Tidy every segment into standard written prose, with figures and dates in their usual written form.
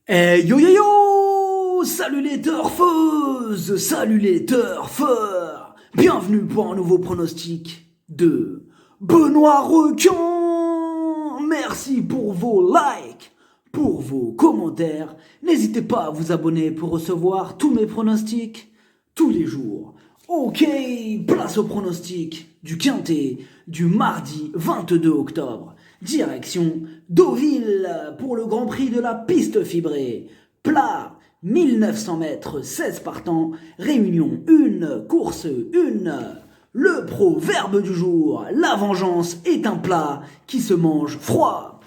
Yo yo yo! Salut les turfeuses! Salut les turfeurs! Bienvenue pour un nouveau pronostic de Benoît Requin! Merci pour vos likes, pour vos commentaires. N'hésitez pas à vous abonner pour recevoir tous mes pronostics tous les jours. Ok, place au pronostic du Quintet du mardi 22 octobre. Direction Deauville pour le Grand Prix de la piste fibrée. Plat, 1900 mètres, 16 partants, réunion 1, course 1. Le proverbe du jour, la vengeance est un plat qui se mange froid.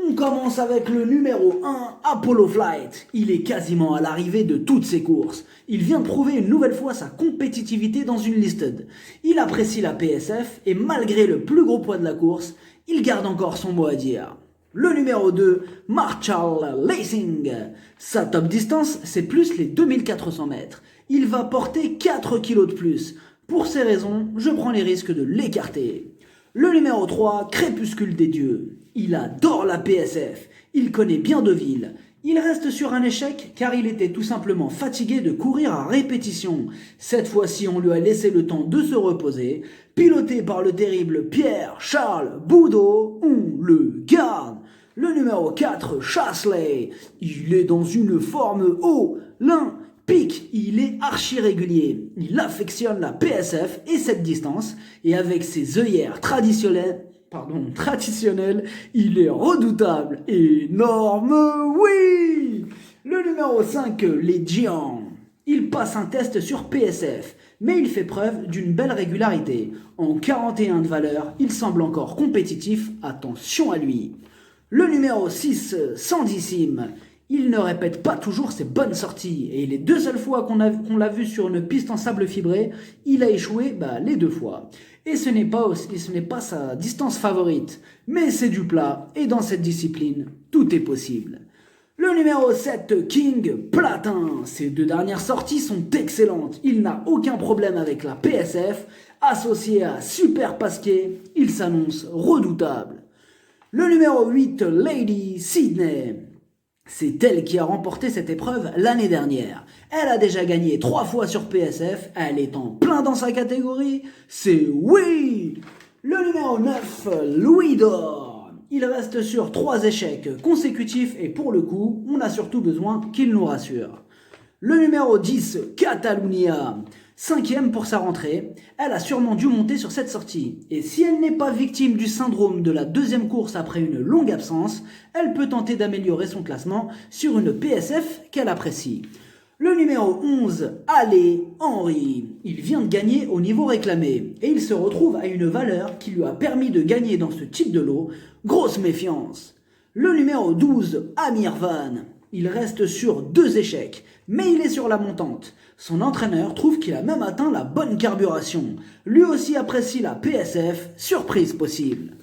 On commence avec le numéro 1, Apollo Flight. Il est quasiment à l'arrivée de toutes ses courses. Il vient de prouver une nouvelle fois sa compétitivité dans une listed. Il apprécie la PSF et malgré le plus gros poids de la course, il garde encore son mot à dire. Le numéro 2, Marshall Racing. Sa top distance, c'est plus les 2400 mètres. Il va porter 4 kilos de plus. Pour ces raisons, je prends les risques de l'écarter. Le numéro 3, Crépuscule des Dieux. Il adore la PSF, il connaît bien Deauville. Il reste sur un échec car il était tout simplement fatigué de courir à répétition. Cette fois-ci, on lui a laissé le temps de se reposer. Piloté par le terrible Pierre-Charles Boudot, on le garde. Le numéro 4, Chasley. Il est dans une forme olympique. Il est archi régulier. Il affectionne la PSF et cette distance. Et avec ses œillères traditionnelles, il est redoutable. Énorme, oui! Le numéro 5, les Giants. Il passe un test sur PSF, mais il fait preuve d'une belle régularité. En 41 de valeur, il semble encore compétitif, attention à lui. Le numéro 6, Sandissime. Il ne répète pas toujours ses bonnes sorties, et les deux seules fois qu'on l'a vu sur une piste en sable fibré, il a échoué les deux fois. Et ce n'est pas sa distance favorite, mais c'est du plat, et dans cette discipline, tout est possible. Le numéro 7, King Platin. Ses deux dernières sorties sont excellentes. Il n'a aucun problème avec la PSF. Associé à Super Pasquier, il s'annonce redoutable. Le numéro 8, Lady Sydney. C'est elle qui a remporté cette épreuve l'année dernière. Elle a déjà gagné 3 fois sur PSF, elle est en plein dans sa catégorie, c'est oui! Le numéro 9, Louis d'Or. Il reste sur 3 échecs consécutifs et pour le coup, on a surtout besoin qu'il nous rassure. Le numéro 10, Catalunya. 5e pour sa rentrée, elle a sûrement dû monter sur cette sortie. Et si elle n'est pas victime du syndrome de la deuxième course après une longue absence, elle peut tenter d'améliorer son classement sur une PSF qu'elle apprécie. Le numéro 11, Allez Henry. Il vient de gagner au niveau réclamé et il se retrouve à une valeur qui lui a permis de gagner dans ce type de lot. Grosse méfiance. Le numéro 12, Amir Van. Il reste sur 2 échecs, mais il est sur la montante. Son entraîneur trouve qu'il a même atteint la bonne carburation. Lui aussi apprécie la PSF, surprise possible.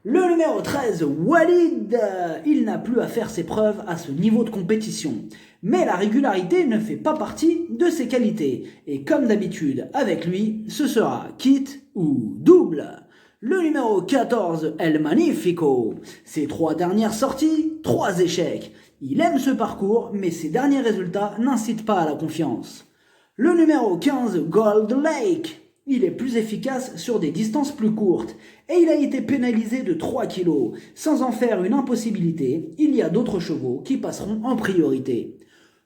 Le numéro 13, Walid. Il n'a plus à faire ses preuves à ce niveau de compétition. Mais la régularité ne fait pas partie de ses qualités. Et comme d'habitude, avec lui, ce sera quitte ou double. Le numéro 14, El Magnifico. Ses 3 dernières sorties, 3 échecs. Il aime ce parcours, mais ses derniers résultats n'incitent pas à la confiance. Le numéro 15, Gold Lake. Il est plus efficace sur des distances plus courtes. Et il a été pénalisé de 3 kilos. Sans en faire une impossibilité, il y a d'autres chevaux qui passeront en priorité.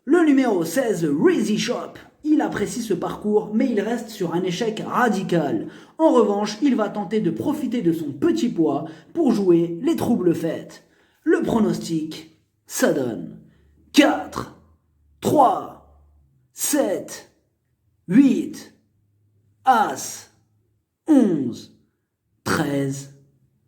Le numéro 16, Reezy Shop. Il apprécie ce parcours, mais il reste sur un échec radical. En revanche, il va tenter de profiter de son petit poids pour jouer les troubles fêtes. Le pronostic, ça donne 4, 3, 7, 8, As, 11, 13,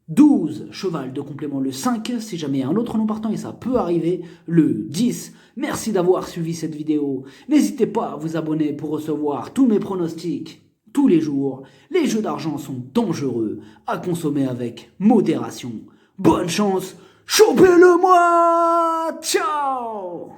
12, cheval de complément le 5, si jamais il y a un autre nom partant et ça peut arriver, le 10. Merci d'avoir suivi cette vidéo. N'hésitez pas à vous abonner pour recevoir tous mes pronostics tous les jours. Les jeux d'argent sont dangereux, à consommer avec modération. Bonne chance, chopez-le moi! Ciao!